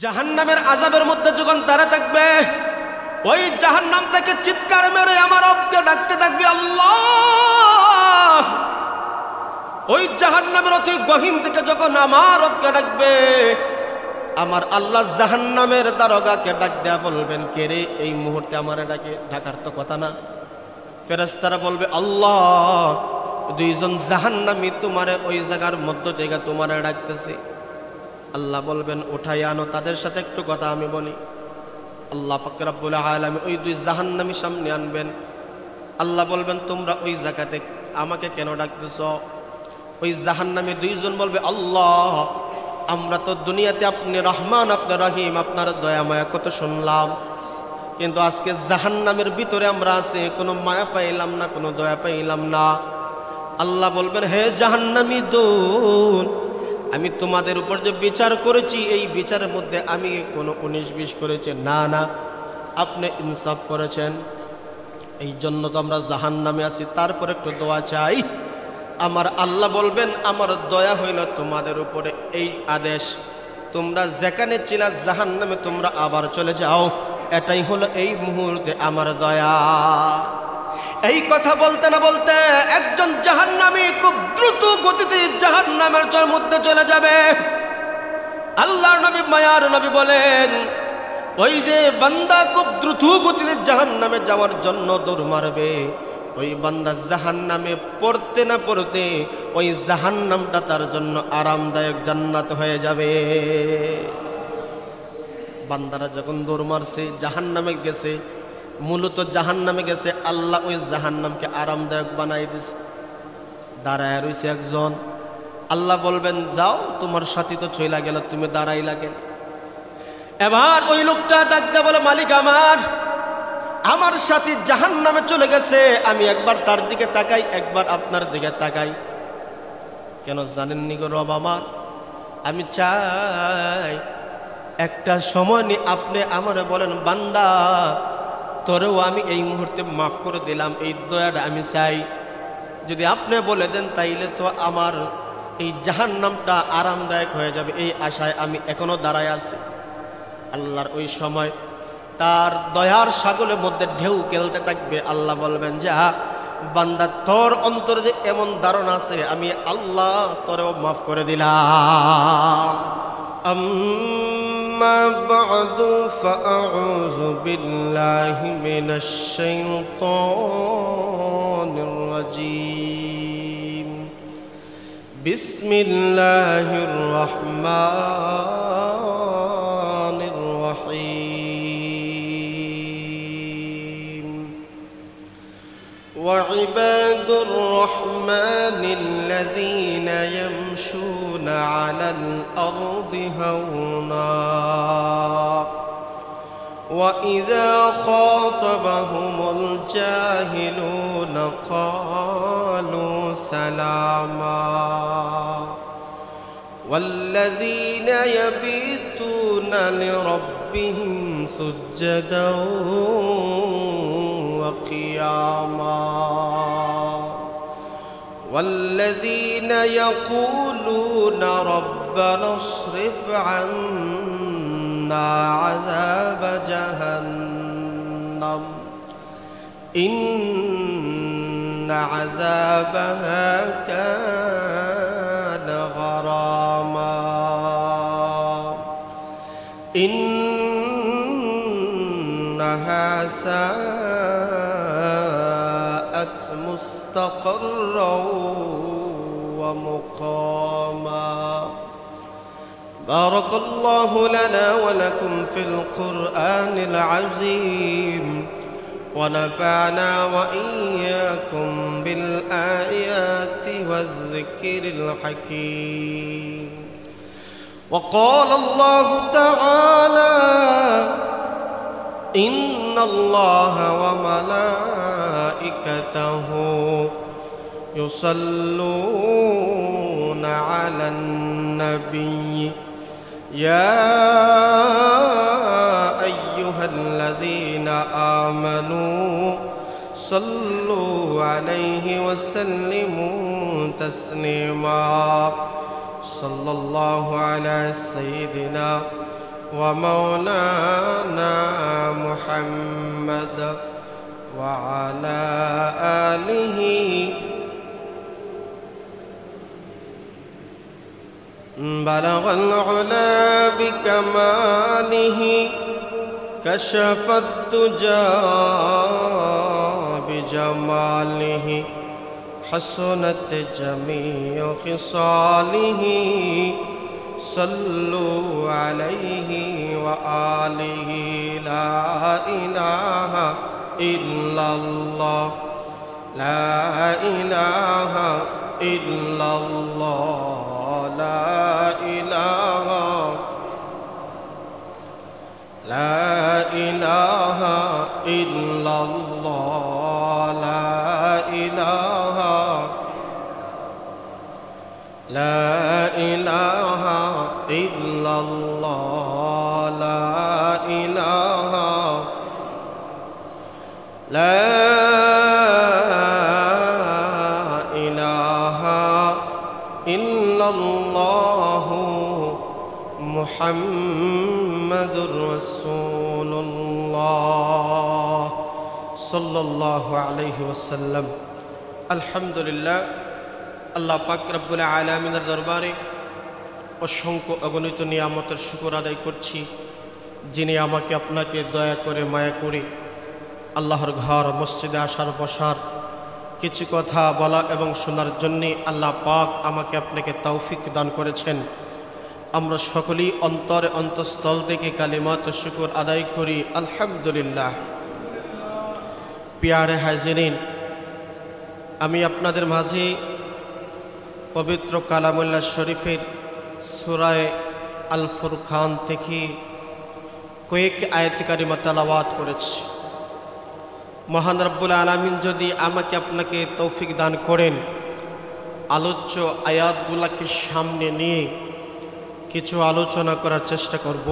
জাহান্নামের আযাবের মধ্যে যখন তারা থাকবে, ওই জাহান্নাম থেকে চিৎকার মেরে আমার রবকে ডাকতে থাকবে, আল্লাহ। ওই জাহান্নামের অতি গহীন থেকে যখন আমার রবকে ডাকবে, আমার আল্লাহ জাহান্নামের দারোগাকে ডাক দেয়া বলবেন, কে রে এই মুহূর্তে আমারে ডাকে? ডাকার তো কথা না। ফেরেশতারা বলবে, আল্লাহ, দুইজন জাহান্নামী তোমারে ওই জায়গার মধ্য থেকে তোমারে ডাকতেছে। আল্লাহ বলবেন, উঠাই আনো, তাদের সাথে একটু কথা আমি বলি। আল্লাহ পাক রব্বুল আলামিন ওই দুই জাহান্নামী সামনে আনবেন। আল্লাহ বলবেন, তোমরা ওই জায়গাতে আমাকে কেন ডাকতেছ? ওই জাহান্নামী দুইজন বলবে, আল্লাহ, আমরা তো দুনিয়াতে আপনি রহমান, আপনি রহিম, আপনার দয়া মায়া কত শুনলাম, কিন্তু আজকে জাহান্নামের ভিতরে আমরা আছি, কোনো মায়া পাইলাম না, কোনো দয়া পাইলাম না। আল্লাহ বলবেন, হে জাহান্নামী দূর, আমি তোমাদের উপর যে বিচার করেছি, এই বিচারের মধ্যে আমি কোনো 19-20 করেছি না, না, আপনি ইনসাফ করেছেন, এই জন্য তো আমরা জাহান্নামে আছি। তারপর একটু দোয়া চাই। আমার আল্লাহ বলবেন, আমার দয়া হইল তোমাদের উপরে, এই আদেশ, তোমরা যেখানে ছিলা জাহান্নামে তোমরা আবার চলে যাও, এটাই হলো এই মুহূর্তে আমার দয়া। এই কথা বলতে না বলতে একজন জাহান্নামী খুব দ্রুত গতিতে জাহান্নামের মধ্যে চলে যাবে। আল্লাহর নবী, মায়ার নবী বলেন, ওই যে বান্দা খুব দ্রুত গতিতে জাহান্নামে যাওয়ার জন্য দৌড় মারবে, ওই বান্দা জাহান্নামে পড়তে না পড়তে ওই জাহান্নামটা তার জন্য আরামদায়ক জান্নাত হয়ে যাবে। বান্দারা যখন দৌড় মারছে, জাহান্নামে গেছে, মূলত জাহান্নামে গেছে, আল্লাহ ওই জাহান্নামকে আরামদায়ক বানাই দিছে। দাঁড়ায় রয়েছে একজন, আল্লাহ বলবেন, যাও, তোমার সাথী তো চইলা গেল, তুমি দাঁড়াইলা কেন? এবার ওই লোকটা ডাকতে বলে, মালিক আমার সাথী জাহান্নামে চলে গেছে, আমি একবার তার দিকে তাকাই, একবার আপনার দিকে তাকাই। কেন জানেননি গো রব আমার? আমি চাই একটা সময় নিয়ে আপনি আমারে বলেন, বান্দা, তোরেও আমি এই মুহূর্তে মাফ করে দিলাম, এই দয়াটা আমি চাই। যদি আপনি বলে দেন, তাইলে তো আমার এই জাহান্নামটা আরামদায়ক হয়ে যাবে, এই আশায় আমি এখনো দাঁড়ায় আছি। আল্লাহর ওই সময় তার দয়ার সাগরের মধ্যে ঢেউ খেলতে থাকবে। আল্লাহ বলবেন, যা বান্দা, তোর অন্তরে যে এমন ধারণা আছে, আমি আল্লাহ তোরেও মাফ করে দিলাম। أما بعد فأعوذ بالله من الشيطان الرجيم. بسم الله الرحمن الرحيم. وعباد الرحمن الذين يمشون على الأرض هونا وإذا خاطبهم الجاهلون قالوا سلاما والذين يبيتون لربهم سجدا وقياما والذين يقولون ربنا اصرف عنا عذاب جهنم إن عذابها كان غراما إنها ساءت مستقرا ومقاما. بارك الله لنا ولكم في القرآن العظيم ونفعنا وإياكم بالآيات والذكر الحكيم. وقال الله تعالى إن الله وملائكته يصلون على النبي يا أيها الذين آمنوا صلوا عليه وسلموا تسليما. صلى الله على سيدنا ومولانا محمد وعلى آله بلغ العلا بكماله كشف الدجى بجماله حسنت جميع خصاله صلوا عليه وآله لا إله إلا الله لا إله إلا الله لا إله لا إله إلا الله لا إله لا إله إلا الله لا إله لا إله إلا الله محمد رسول الله صلى الله عليه وسلم الحمد لله আল্লাহ পাক রব্বুল আলামিনের দরবারে অসংখ্য অগণিত নিয়ামতের শুকর আদায় করছি, যিনি আমাকে আপনাকে দয়া করে মায়া করে আল্লাহর ঘর মসজিদে আসার বসার কিছু কথা বলা এবং শোনার জন্যে আল্লাহ পাক আমাকে আপনাকে তৌফিক দান করেছেন। আমরা সকলেই অন্তরে অন্তঃস্থল থেকে কালিমাত শুকর আদায় করি আলহামদুলিল্লাহ। প্যারে হাজিরিন, আমি আপনাদের মাঝে পবিত্র কালামুল্লাহ শরীফের সূরা আল ফুরকান থেকে কয়েক আয়াত কারিমা তেলাওয়াত করেছি। মহান রব্বুল আলামিন যদি আমাকে আপনাকে তৌফিক দান করেন, আলোচ্য আয়াতগুলোকে সামনে নিয়ে কিছু আলোচনা করার চেষ্টা করব।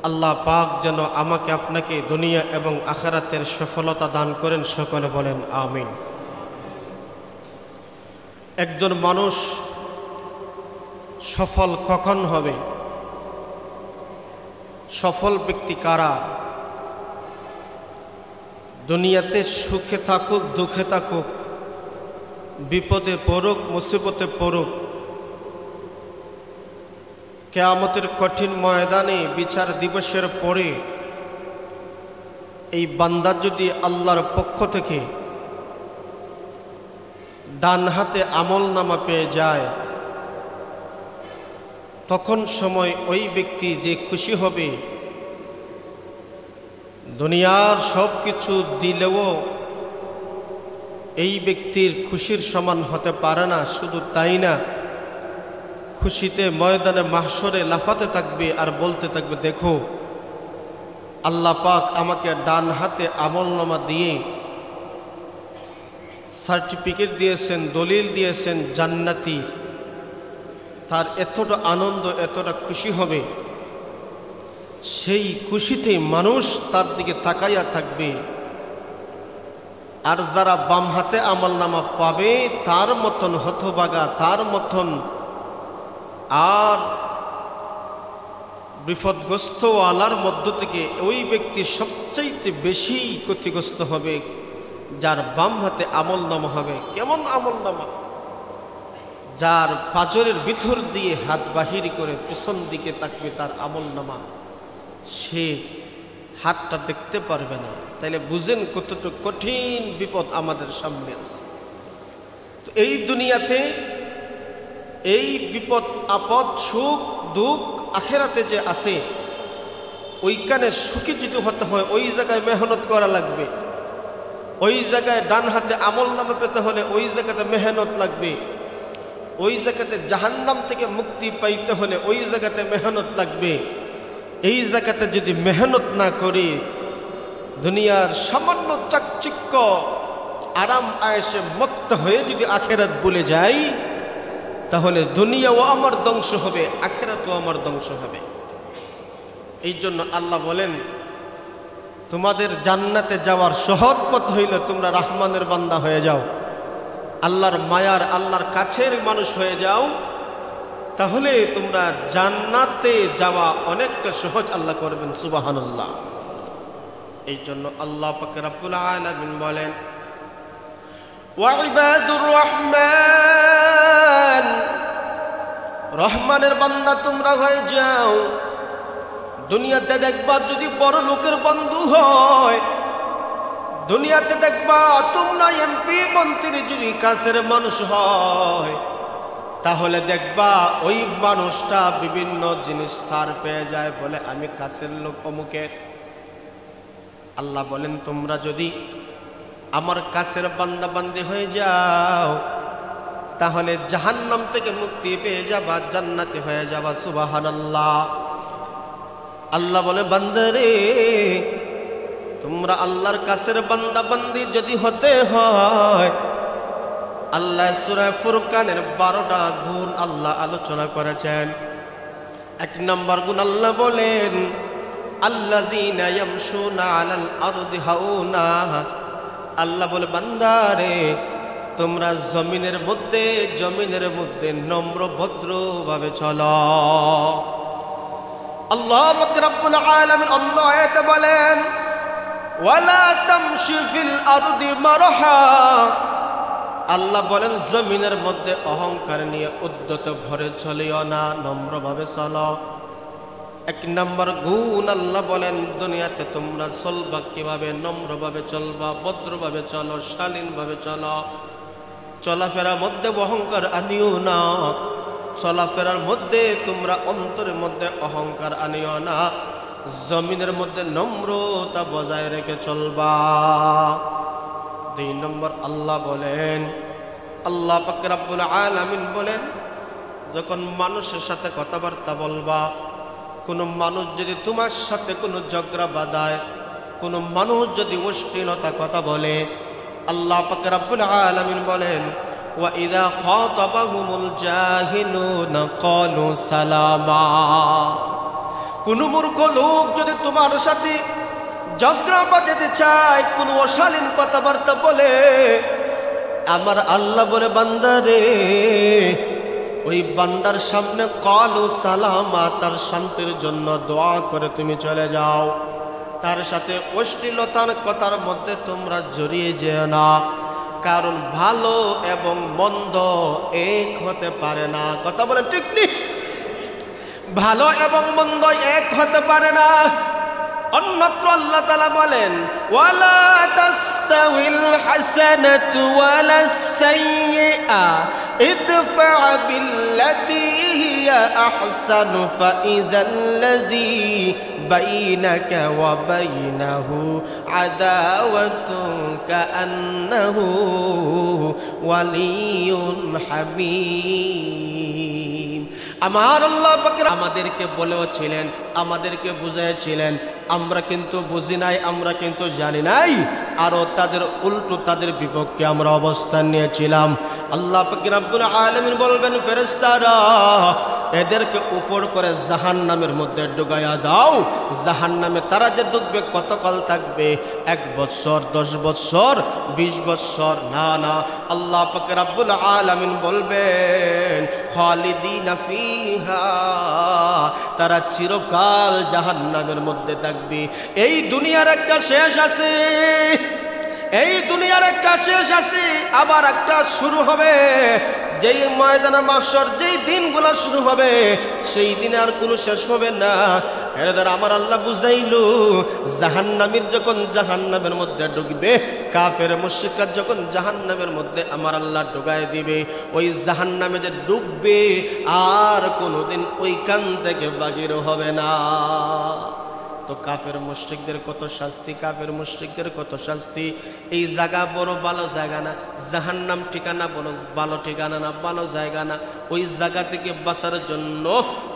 আল্লাহ পাক যেন আমাকে আপনাকে দুনিয়া এবং আখিরাতের সফলতা দান করেন, সকলে বলেন আমিন। একজন মানুষ সফল কখন হবে? সফল ব্যক্তি কারা? দুনিয়াতে সুখে থাকুক দুঃখে থাকুক, বিপদে পড়ুক মুসিবতে পড়ুক, কিয়ামতের কঠিন ময়দানে বিচার দিবসের পরে এই বান্দা যদি আল্লাহর পক্ষ থেকে ডান হাতে আমলনামা পেয়ে যায়, তখন সময় ওই ব্যক্তি যে খুশি হবে, দুনিয়ার সব কিছু দিলেও এই ব্যক্তির খুশির সমান হতে পারে না। শুধু তাই না, খুশিতে ময়দানে মাহশরে লাফাতে থাকবে আর বলতে থাকবে, দেখো আল্লাহ পাক আমাকে ডান হাতে আমলনামা দিয়ে সার্টিফিকেট দিয়েছেন, দলিল দিয়েছেন জান্নাতি। তার এতটা আনন্দ, এতটা খুশি হবে, সেই খুশিতে মানুষ তার দিকে তাকাইয়া থাকবে। আর যারা বাম হাতে আমলনামা পাবে, তার মতন হতভাগা, তার মতন আর বিপদগ্রস্ত আলার মধ্য থেকে ওই ব্যক্তি সবচাইতে বেশি ক্ষতিগ্রস্ত হবে, যার বাম হাতে আমলনামা হবে। কেমন আমলনামা? যার পাজরের ভিতর দিয়ে হাত বাহির করে পেছন দিকে তাকবে তার আমলনামা, সে হাতটা দেখতে পারবে না। তাইলে বুঝেন কতটুকু কঠিন বিপদ আমাদের সামনে আছে। তো এই দুনিয়াতে এই বিপদ আপদ সুখ দুঃখ আখেরাতে যে আছে, ওইখানে সুখী যদি হতে হয় ওই জায়গায় মেহনত করা লাগবে। ওই জায়গায় ডান হাতে আমলনামা পেতে হলে ওই জায়গাতে মেহনত লাগবে। ওই জায়গাতে জাহান্নাম থেকে মুক্তি পাইতে হলে ওই জায়গাতে মেহনত লাগবে। এই জায়গাতে যদি মেহনত না করি, দুনিয়ার সামান্য চাকচিক্য আরাম আয়েশে মত্ত হয়ে যদি আখেরাত ভুলে যাই, তাহলে দুনিয়াও আমার ধ্বংস হবে, আখেরাতও আমার ধ্বংস হবে। এই জন্য আল্লাহ বলেন, তোমাদের জান্নাতে যাওয়ার সহজ পথ হইল তোমরা রহমানের বান্দা হয়ে যাও, আল্লাহর মায়ার, আল্লাহর কাছের মানুষ হয়ে যাও। তাহলে তোমরা জান্নাতে যাওয়া অনেকটা সহজ আল্লাহ করবেন। সুবহানাল্লাহ। এই জন্য আল্লাহ পাক রব্বুল আলামিন বলেন, ওয়া ইবাদুর রহমান, রহমানের বান্দা তোমরা হয়ে যাও। দুনিয়াতে দেখবা যদি বড় লোকের বন্ধু হয়, দুনিয়াতে দেখবা তোমরা এমপি মন্ত্রী যদি কাছের মানুষ হয়, তাহলে দেখবা ওই মানুষটা বিভিন্ন জিনিস ছাড় পেয়ে যায়, বলে আমি কাছের লোক অমুকের। আল্লাহ বলেন তোমরা যদি আমার কাছের বান্দা বান্দি হয়ে যাও, তাহলে জাহান্নাম থেকে মুক্তি পেয়ে যাবা, জান্নাতি হয়ে যাবা। সুবহানাল্লাহ। আল্লাহ বলে বান্দারে, তোমরা আল্লাহর কাছের বান্দা বান্দি যদি হতে হয়, আল্লাহ সূরা ফুরকানের 12টা গুণ আল্লাহ আলোচনা করেছেন। 1 নম্বর গুণ আল্লাহ বলেন, আল্লাযীনা ইয়ামশুনা আলাল আরদি হাওনা। আল্লাহ বলে বান্দারে, তোমরা জমিনের মধ্যে নম্র ভদ্র ভাবে চলো। আল্লাহ পাক রব্বুল আলামিন অন্য আয়াতে বলেন, ওয়ালা তামশি ফিল আরদি মারহা। আল্লাহ বলেন জমিনের মধ্যে অহংকার নিয়ে উদ্যত ভরে চলিও না, নম্রভাবে চলো। 1 নম্বর গুণ আল্লাহ বলেন, দুনিয়াতে তোমরা চলবা কিভাবে? নম্রভাবে চলবা, ভদ্রভাবে চলো, শালীনভাবে চলো। চলাফেরার মধ্যে অহংকার আনিও না, চলাফেরার মধ্যে তোমরা অন্তরের মধ্যে অহংকার আনিও না, জমিনের মধ্যে নম্রতা বজায় রেখে চলবা। 2 নম্বর আল্লাহ বলেন, আল্লাহ পাক রব্বুল আলামিন বলেন, যখন মানুষের সাথে কথাবার্তা বলবা, কোনো মানুষ যদি তোমার সাথে কোনো ঝগড়া বাঁধায়, কোনো মানুষ যদি অশ্লীলতা কথা বলে, আল্লাহ পাক রব্বুল আলামিন বলেন, ওয়া ইযা খাতাবাহুমুল জাহিলুনা ক্বালু সালামা। কোন মূর্খ লোক যদি তোমার সাথে ঝগড়া বাঁধাতে চায়, কোনো অশালীন কথাবার্তা বলে, আমার আল্লাহ বলে বান্দারে, ওই বান্দার সামনে ক্বালু সালামা, তার শান্তির জন্য দোয়া করে তুমি চলে যাও। তার সাথে অশ্লীলতার কথার মধ্যে তোমরা জড়িয়ে যেও না, কারণ ভালো এবং মন্দ এক হতে পারে না। কথা বলে ঠিক নেই? ভালো এবং মন্দ এক হতে পারে না। অন্যত্র আল্লাহ তাআলা বলেন, ওয়ালা তাস্তাউিল হাসানাতু ওয়ালাস সাইয়্যিআ ইদফা বিল্লাতী হিয়া আহসানু ফাইযাল্লাযী বাইনাকা ওয়া বাইনাহু আদাওয়াতুন কাআন্নাহু ওয়ালিয়্যুন হামীম। আমার আল্লাহ পাক আমাদেরকে বলেছিলেন, আমাদেরকে বুঝাইছিলেন, আমরা কিন্তু বুঝি নাই, আমরা কিন্তু জানি নাই, আরো তাদের উল্টো তাদের বিপক্ষে আমরা অবস্থান নিয়েছিলাম। আল্লাহ পাক রব্বুল আলামিন বলবেন, ফেরেশতারা এদেরকে উপর করে জাহান্নামের মধ্যে ডুবাইয়া দাও। জাহান্নামে তারা যে ডুববে কতকাল থাকবে? 1 বছর, 10 বছর, 20 বছর? না না, আল্লাহ পাক রব্বুল আলামিন বলবেন, খালিদিনা ফিহা, তারা চিরকাল জাহান্নামের মধ্যে থাকবে। এই দুনিয়ার একটা শেষ আছে, এই দুনিয়ার একটা শেষ আছে, আবার একটা শুরু হবে। যেই ময়দানে মাহশর, যেই দিনগুলো শুরু হবে, সেই দিনে আর কোনো শেষ হবে না। এর দ্বারা আমার আল্লাহ বুঝাইলো, জাহান্নামীর যখন জাহান্নামের মধ্যে ঢুকবে, কাফের মুশরিকরা যখন জাহান্নামের মধ্যে আমার আল্লাহ ঢুকায় দিবে, ওই জাহান্নামে যে ডুববে আর কোনোদিন ওইখান থেকে বাগির হবে না। তো কাফের মুশরিকদের কত শাস্তি, কাফের মুশরিকদের কত শাস্তি। এই জায়গা বড় ভালো জায়গা না, জাহান্নাম ঠিকানা বড় ভালো ঠিকানা না, ভালো জায়গা না। ওই জায়গা থেকে বাঁচার জন্য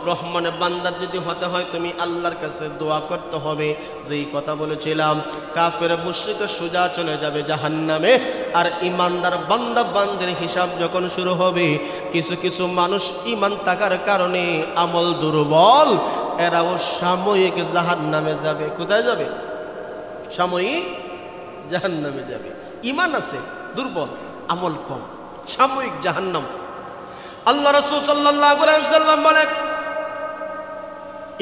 রহমানের বান্দার যদি হতে হয়, তুমি আল্লাহর কাছে দোয়া করতে হবে। যেই কথা বলেছিলাম, কাফের মুশরিক সোজা চলে যাবে জাহান্নামে, আর ইমানদার বান্দা বান্দের হিসাব যখন শুরু হবে, কিছু কিছু মানুষ ইমান থাকার কারণে আমল দুর্বল, এরাও সাময়িক জাহান্নামে যাবে। কোথায় যাবে? সাময়িক জাহান্নামে যাবে। ইমান আছে, দুর্বল, আমল কম, সাময়িক জাহান্নাম। আল্লাহ রাসূল সাল্লাল্লাহু আলাইহি ওয়াসাল্লাম বলেন,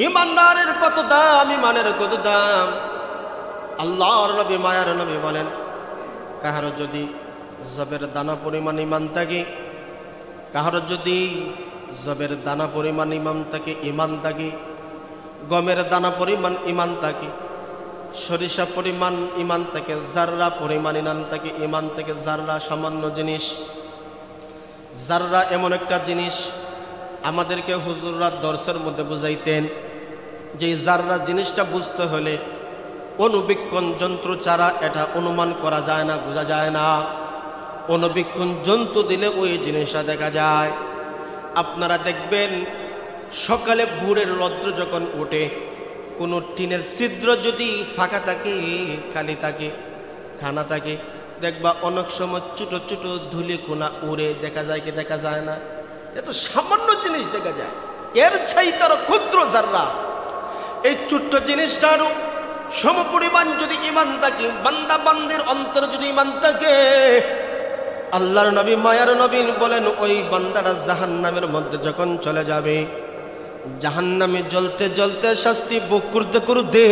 ইমানদারের কত দাম, ইমানের কত দাম। আল্লাহর নবী, মায়ার নবী বলেন, কাহারো যদি জবের দানা পরিমাণ ইমান থাকে, কাহারো যদি জবের দানা পরিমাণ ইমান থাকে, গমের দানা পরিমাণ ইমান থাকে, সরিষা পরিমাণ ইমান থাকে, জাররা পরিমাণ ইমান থাকে, জাররা সামান্য জিনিস। জাররা এমন একটা জিনিস আমাদেরকে হুজুররা দর্শের মধ্যে বুঝাইতেন যে জাররা জিনিসটা বুঝতে হলে অনুবীক্ষণ যন্ত্র ছাড়া এটা অনুমান করা যায় না, বোঝা যায় না। অনুবীক্ষণ যন্ত্র দিলে ওই জিনিসটা দেখা যায়। আপনারা দেখবেন সকালে ভোরের রৌদ্র যখন ওঠে, কোনো টিনের ছিদ্র যদি ফাঁকা থাকে, খালি থাকে, খানা থাকে, দেখবা অনেক সময় ছোট ছোট ধুলি কোনা উড়ে দেখা যায় কি দেখা যায় না? এত সামান্য জিনিস দেখা যায়, এর ছাই তার ক্ষুদ্র জাররা। এই ছোট্ট জিনিসটারও সমপরিমাণ যদি ইমান থাকে, বান্দা বান্দির অন্তরে যদি ইমান থাকে, আল্লাহর নবী, মায়ার নবী বলেন, ওই বান্দারা জাহান্নামের মধ্যে যখন চলে যাবে, জাহান্নামে জ্বলতে জ্বলতে শাস্তি ভোগ করতে করতে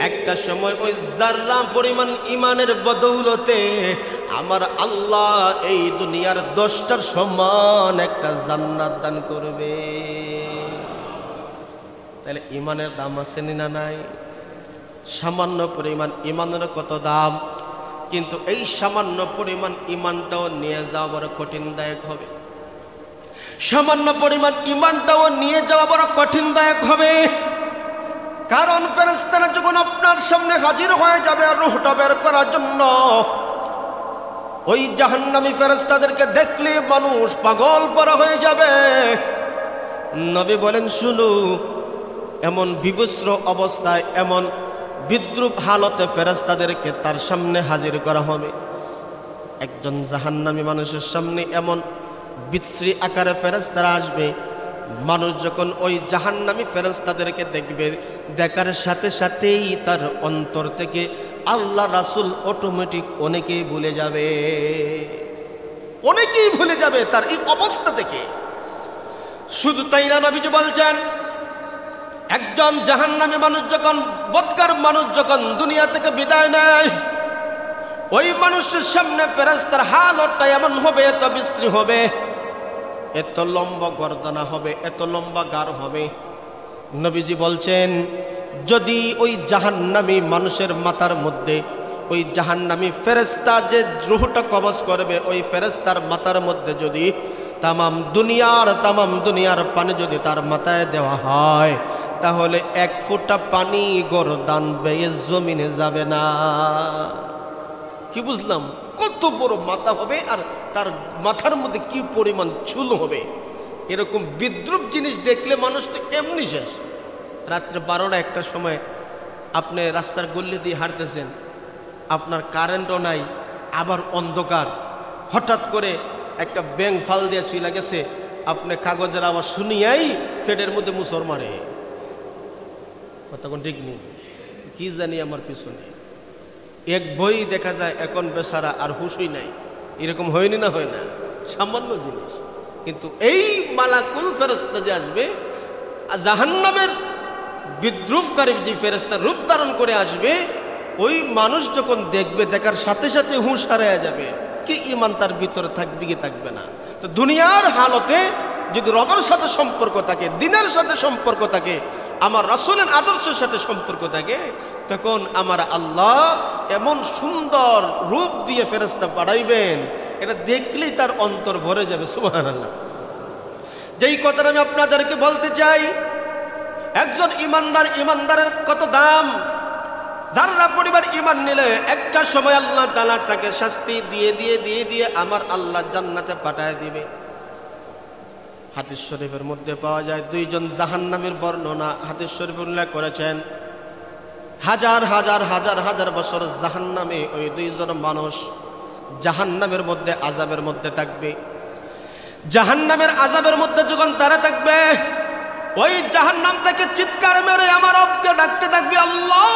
একটা সময় ওই জাররা পরিমাণ ইমানের বদৌলতে আমার আল্লাহ এই দুনিয়ার 10টার সমান একটা জান্নাত দান করবে। তাহলে ইমানের দাম আছে না নাই? সামান্য পরিমাণ ইমানের কত দাম, কিন্তু এই সামান্য পরিমাণ ইমানটাও নিয়ে যাওয়া বড় কঠিনদায়ক হবে। সামান্য পরিমাণ ইমানটাও নিয়ে যাওয়া বড় কঠিনদায়ক হবে। কারণ ফেরেশতারা যখন আপনার সামনে হাজির হয়ে যাবে রূহটা বের করার জন্য, ওই জাহান্নামী ফেরেশতাদেরকে দেখলে মানুষ পাগল পরা হয়ে যাবে। নবী বলেন, শুনো, এমন বিভৎস অবস্থায়, এমন বিদ্রুপ হালতে ফেরেশতাদেরকে তার সামনে হাজির করা হবে। একজন জাহান্নামী মানুষের সামনে এমন বিশ্রী আকারে ফেরেশতারা আসবে, মানুষ যখন ওই জাহান্নামী ফেরেশতাদেরকে দেখবে, দেখার সাথে সাথেই তার অন্তর থেকে আল্লাহ রাসূল অটোমেটিক অনেকেই ভুলে যাবে, অনেকেই ভুলে যাবে তার এই অবস্থা থেকে। শুধু তাই না, নবীজি বলছেন, একজন জাহান্নামী মানুষ যখন, বদকার মানুষ যখন দুনিয়া থেকে বিদায় নেয়, ওই মানুষের সামনে ফেরেশতার হালতটা এমন হবে, এত বিশ্রী হবে, এত লম্বা গর্দনা হবে, এত লম্বা গাড় হবে। নবীজি বলছেন, যদি ওই জাহান্নামী মানুষের মাথার মধ্যে ওই জাহান্নামী ফেরেশতা যে রূহটা কবজ করবে, ওই ফেরেশতার মাথার মধ্যে যদি তামাম দুনিয়ার পানি যদি তার মাথায় দেওয়া হয়, তাহলে 1 ফোঁটা পানি গর্দান বেয়ে জমিনে যাবে না। কি বুঝলাম? কত বড় মাথা হবে, আর তার মাথার মধ্যে কি পরিমাণ চুল হবে। এরকম বিদ্রুপ জিনিস দেখলে মানুষ তো এমনি শেষ। রাত্রে 12টা 1টার সময় আপনি রাস্তার গল্লি দিয়ে হাঁটতেছেন, আপনার কারেন্টও নাই, আবার অন্ধকার, হঠাৎ করে একটা ব্যাঙ ফাল দিয়ে চলে গেছে, আপনি কাগজের আওয়াজ শুনিয়াই ফেডের মধ্যে মুসর মারে। তখন ঠিক নেই, কি জানি আমার পিছনে এক বই দেখা যায়, এখন বেচারা আর হুশই নাই। এরকম হয়নি না? হয় না? সামান্য জিনিস। কিন্তু এই মালাকুল ফেরেশতা যে আসবে, জাহান্নামের বিদ্রুপকারী যে ফেরেশতা রূপ ধারণ করে আসবে, ওই মানুষ যখন দেখবে, দেখার সাথে সাথে হুঁশ হারিয়ে যাবে। কি ইমান তার ভিতরে থাকবে কি থাকবে না? তো দুনিয়ার হালতে যদি রবের সাথে সম্পর্ক থাকে, দিনের সাথে সম্পর্ক থাকে, আমার রাসূলের আদর্শের সাথে সম্পর্ক থাকে, তখন আমার আল্লাহ এমন সুন্দর রূপ দিয়ে ফেরেশতা পাঠাইবেন, এটা দেখলেই তার অন্তর ভরে যাবে। সুবহানাল্লাহ। যেই কথাটা আমি আপনাদেরকে বলতে চাই, একজন ইমানদারের কত দাম। যারা পরিবার ইমান নিলে একটা সময় আল্লাহ তাআলা তাকে শাস্তি দিয়ে আমার আল্লাহ জান্নাতে পাঠায় দিবে। হাদিস শরীফের মধ্যে পাওয়া যায়, 2 জন জাহান্নামের বর্ণনা হাদিস শরীফে উল্লেখ করেছেন। হাজার বছর জাহান্নামে ওই 2 জন মানুষ জাহান্নামের মধ্যে আযাবের মধ্যে থাকবে। জাহান্নামের আযাবের মধ্যে যখন তারা থাকবে, ওই জাহান্নাম থেকে চিৎকার মেরে আমার রবকে ডাকতে থাকবে, আল্লাহ।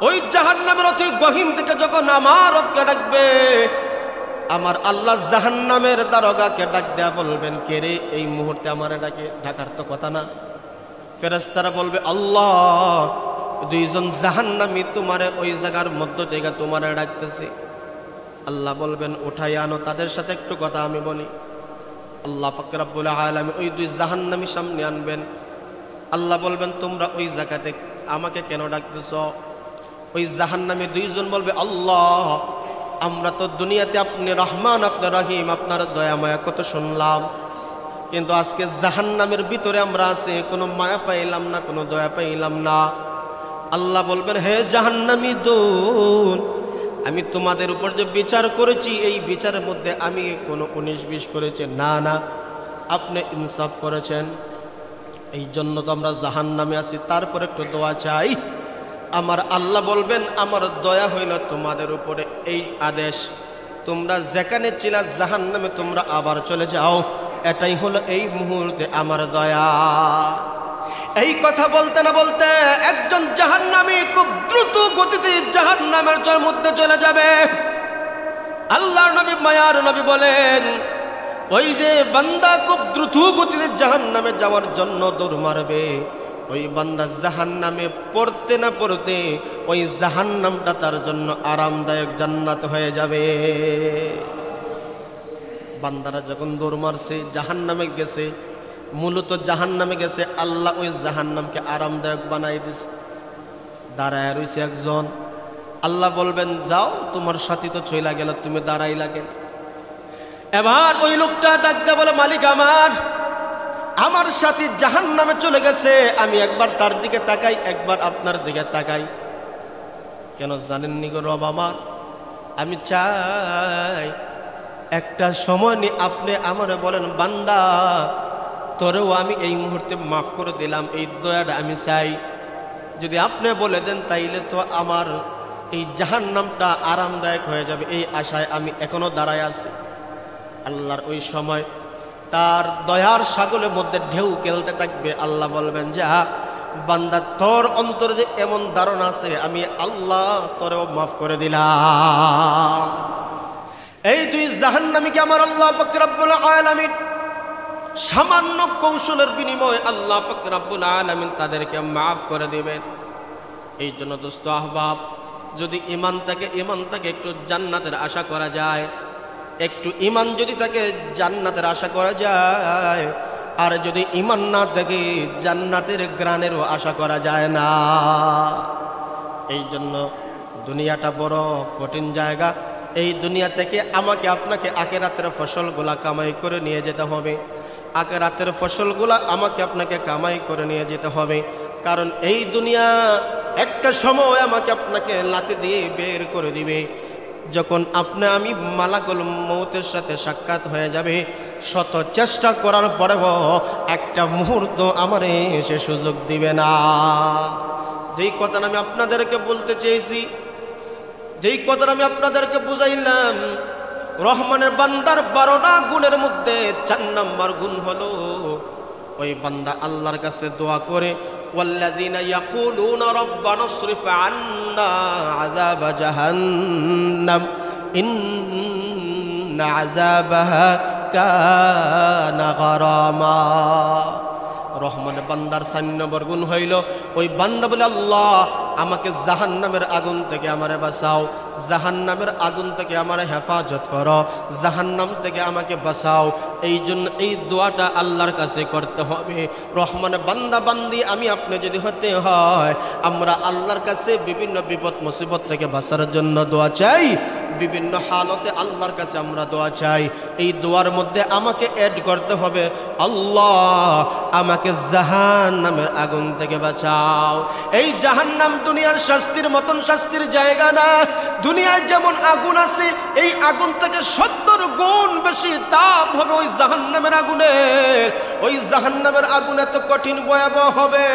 ওই জাহান্নামের অতি গহীন থেকে যখন আমার রবকে ডাকবে, আমার আল্লাহ জাহান্নামের দারোগাকে ডাক দেয়া বলবেন, কে রে এই মুহূর্তে আমারে ডাকে? ডাকার তো কথা না। ফেরেশতারা বলবে, আল্লাহ দুইজন জাহান্নামী তোমারে ওই জায়গার মধ্য থেকে তোমারে ডাকতেছে। আল্লাহ বলবেন, উঠাই আনো, তাদের সাথে একটু কথা আমি বলি। আল্লাহ পাক রব্বুল আলামিন ওই দুই জাহান্নামী সামনে আনবেন। আল্লাহ বলবেন, তোমরা ওই জায়গাতে আমাকে কেন ডাকতেছ? ওই জাহান্নামী দুইজন বলবে, আল্লাহ আমরা তো দুনিয়াতে আপনি রহমান, আপনি রহিম, আপনার দয়া মায়া কত শুনলাম, কিন্তু আজকে জাহান্নামের ভিতরে আমরা আছি, কোনো মায়া পাইলাম না, কোনো দয়া পাইলাম না। আল্লাহ বলবেন, হে জাহান্নামী দল, আমি তোমাদের উপর যে বিচার করেছি এই বিচারের মধ্যে আমি কোনো 19-20 করেছি না, না আপনি ইনসাফ করেছেন, এই জন্য তো আমরা জাহান্নামে আছি। তারপর একটু দোয়া চাই। আমার আল্লাহ বলবেন, আমার দয়া হইল তোমাদের উপরে, এই আদেশ, তোমরা যেখানে ছিলা জাহান্নামে তোমরা আবার চলে যাও, এটাই হলো এই মুহূর্তে আমার দয়া। এই কথা বলতে না বলতে একজন জাহান্নামী খুব দ্রুত গতিতে জাহান্নামের মধ্যে চলে যাবে। আল্লাহর নবী, মায়ার নবী বলেন, ওই যে বান্দা খুব দ্রুত গতিতে জাহান্নামে যাওয়ার জন্য দৌড় মারবে, ওই বান্দা জাহান্নামে পড়তে না পড়তে ওই জাহান্নামটা তার জন্য আরামদায়ক জান্নাত হয়ে যাবে। বান্দারা যখন দৌড় মারছে জাহান্নামে গেছে, মূলত জাহান্নামে গেছে, আল্লাহ ওই জাহান্নামকে আরামদায়ক বানাই দিছে। দাঁড়ায় রয়েছে একজন, আল্লাহ বলবেন, যাও তোমার সাথী তো চইলা গেল, তুমি দাঁড়াইলা কেন? এবার ওই লোকটা ডাকতে বলে, মালিক আমার সাথী জাহান্নামে চলে গেছে, আমি একবার তার দিকে তাকাই, একবার আপনার দিকে তাকাই, কেন জানেননি গো রব আমার? আমি চাই একটা সময় নিয়ে আপনি আমারে বলেন, বান্দা তোরেও আমি এই মুহূর্তে মাফ করে দিলাম, এই দয়াটা আমি চাই। যদি আপনি বলে দেন তাইলে তো আমার এই জাহান্নামটা আরামদায়ক হয়ে যাবে, এই আশায় আমি এখনো দাঁড়ায় আছি। আল্লাহর ওই সময় তার দয়ার সাগরের মধ্যে ঢেউ খেলতে থাকবে। আল্লাহ বলবেন, যা বান্দা, তোর অন্তরে যে এমন ধারণা আছে আমি আল্লাহ তোরেও মাফ করে দিলাম। এই দুই জাহান্নামীকে আমার আল্লাহ পাক রব্বুল আলামিন সামান্য কৌশলের বিনিময়ে আল্লাহ পাক রব্বুল আলামিন তাদেরকে মাফ করে দিবেন। এই জন্য দোস্ত আহবাব, যদি ঈমান থাকে একটু জান্নাতের আশা করা যায়, একটু ঈমান যদি থাকে জান্নাতের আশা করা যায়, আর যদি ঈমান না থাকে জান্নাতের গ্রানেরও আশা করা যায় না। এই জন্য দুনিয়াটা বড় কঠিন জায়গা। এই দুনিয়া থেকে আমাকে আপনাকে আখিরাতের ফসলগুলা কামাই করে নিয়ে যেতে হবে। আখিরাতের ফসলগুলা আমাকে আপনাকে কামাই করে নিয়ে যেতে হবে, কারণ এই দুনিয়া একটা সময় আমাকে আপনাকে লাথি দিয়ে বের করে দিবে। যখন আমি মালাকুল মউতের সাথে সাক্ষাৎ হয়ে যাবে, শত চেষ্টা করার পরেও একটা মুহূর্ত আমারে সে সুযোগ দিবে না। যেই কথাটা আমি আপনাদেরকে বলতে চেয়েছি, যেই কথাটা আমি আপনাদেরকে বুঝাইলাম, রহমানের বান্দার 12টা গুণের মধ্যে 4 নম্বর গুণ হলো ওই বান্দা আল্লাহর কাছে দোয়া করে, ওয়াল্লাযীনা ইয়াকুলুনা রাব্বানা ইসরিফ আন্না আযাবা জাহান্নাম ইন্না আযাবাহা কানা গারামা। রহমান বান্দার 4 নম্বর গুণ হইল ওই বান্দা বলে, আল্লাহ আমাকে জাহান্নামের আগুন থেকে আমারে বাঁচাও, জাহান্নামের আগুন থেকে আমারে হেফাজত করো, জাহান্নাম থেকে আমাকে বাঁচাও। এই জন্য এই দোয়াটা আল্লাহর কাছে করতে হবে। রহমান বান্দা বান্দি আমি আপনি যদি হতে হয়, আমরা আল্লাহর কাছে বিভিন্ন বিপদ মুসিবত থেকে বাঁচার জন্য দোয়া চাই, বিভিন্ন হালতে আল্লাহর কাছে আমরা দোয়া চাই। এই দোয়ার মধ্যে আমাকে অ্যাড করতে হবে, আল্লাহ আমাকে জাহান্নামের আগুন থেকে বাঁচাও। এই জাহান্নাম দুনিয়ার শাস্তির মতন শাস্তির জায়গা না। দুনিয়ায় যেমন আগুন আছে, এই আগুন থেকে 70 গুণ বেশি তাপ হবে ওই জাহান্নামের আগুনের। ওই জাহান্নামের আগুন এত কঠিন ভয়াবহ হবে,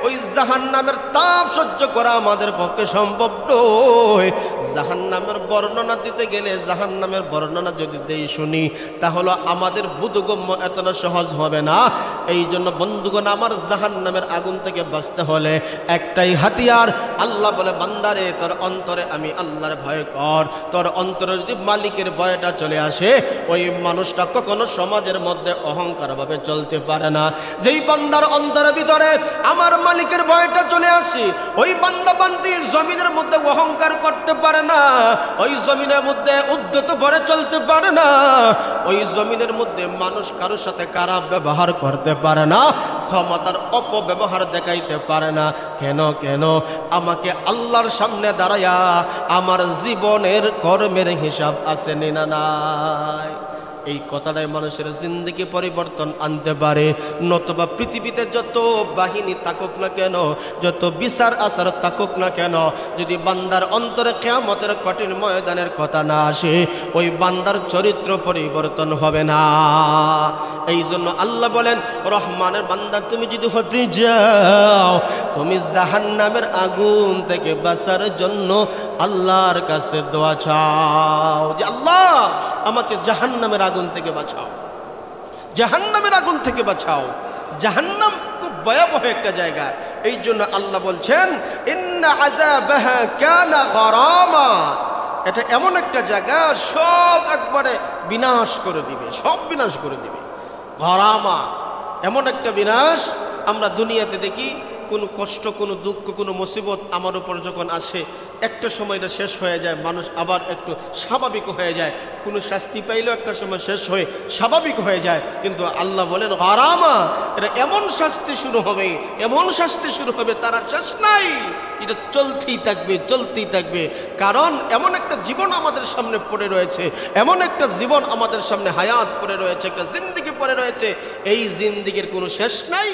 ওই জাহান্নামের তাপ সহ্য করা আমাদের পক্ষে সম্ভব নয়। জাহান্নামের বর্ণনা দিতে গেলে জাহান্নামের বর্ণনা যদি দেই শুনি তাহলে আমাদের বোধগম্য এতটা সহজ হবে না। এই জন্য বন্ধুগণ আমার জাহান্নামের আগুন থেকে বাঁচতে হলে একটাই হাতিয়ার। আল্লাহ বলে বান্দারে তোর অন্তরে আমি আল্লাহর ভয় কর। তোর অন্তরে যদি মালিকের ভয়টা চলে আসে ওই মানুষটা কখনো সমাজের মধ্যে অহংকার ভাবে চলতে পারে না। যেই বান্দার অন্তরের ভিতরে আমার মালিকের ভয়টা চলে আসে ওই বান্দা বান্দি জমিনের মধ্যে অহংকার করতে পারে না, ওই জমিনের মধ্যে উদ্ধত ভরে চলতে পারে না, ওই জমিনের মধ্যে মানুষ কারোর সাথে খারাপ ব্যবহার করতে পারে না, ক্ষমতার অপব্যবহার দেখাইতে পারে না। কেন কেন আমাকে আল্লাহর সামনে দাঁড়ায়া আমার জীবনের কর্মের হিসাব আছে না নাই। এই কথাটাই মানুষের জিন্দেগি পরিবর্তন আনতে পারে। নতুবা পৃথিবীতে যত বাহিনী থাকুক না কেন, যত বিচার আচার থাকুক না কেন, যদি বান্দার অন্তরে কিয়ামতের কঠিন ময়দানের কথা না আসে ওই বান্দার চরিত্র পরিবর্তন হবে না। এই জন্য আল্লাহ বলেন রহমানের বান্দা তুমি যদি হতে যাও তুমি জাহান্নামের আগুন থেকে বাঁচার জন্য আল্লাহর কাছে দোয়া চাও যে আল্লাহ আমাকে জাহান্নামের আগুন থেকে বাঁচাও, জাহান্নামের আগুন থেকে বাঁচাও। জাহান্নাম খুব ভয়াবহ একটা জায়গা। এই জন্য আল্লাহ বলছেন ইন্না আযাবাহা কানা গরামা, এটা এমন একটা জায়গা সব একবারে বিনাশ করে দিবে, সব বিনাশ করে দিবে। গরামা এমন একটা বিনাশ আমরা দুনিয়াতে দেখি কোনো কষ্ট কোনো দুঃখ কোনো মুসিবত আমার উপর যখন আসে একটা সময় এটা শেষ হয়ে যায়, মানুষ আবার একটু স্বাভাবিক হয়ে যায়। কোনো শাস্তি পাইলেও একটা সময় শেষ হয়ে স্বাভাবিক হয়ে যায়। কিন্তু আল্লাহ বলেন গরামা, এটা এমন শাস্তি শুরু হবে, এমন শাস্তি শুরু হবে তার আর শেষ নাই, এটা চলতেই থাকবে চলতেই থাকবে। কারণ এমন একটা জীবন আমাদের সামনে পড়ে রয়েছে, এমন একটা জীবন আমাদের সামনে হায়াত পড়ে রয়েছে, একটা জিন্দেগি পড়ে রয়েছে, এই জিন্দেগির কোনো শেষ নাই।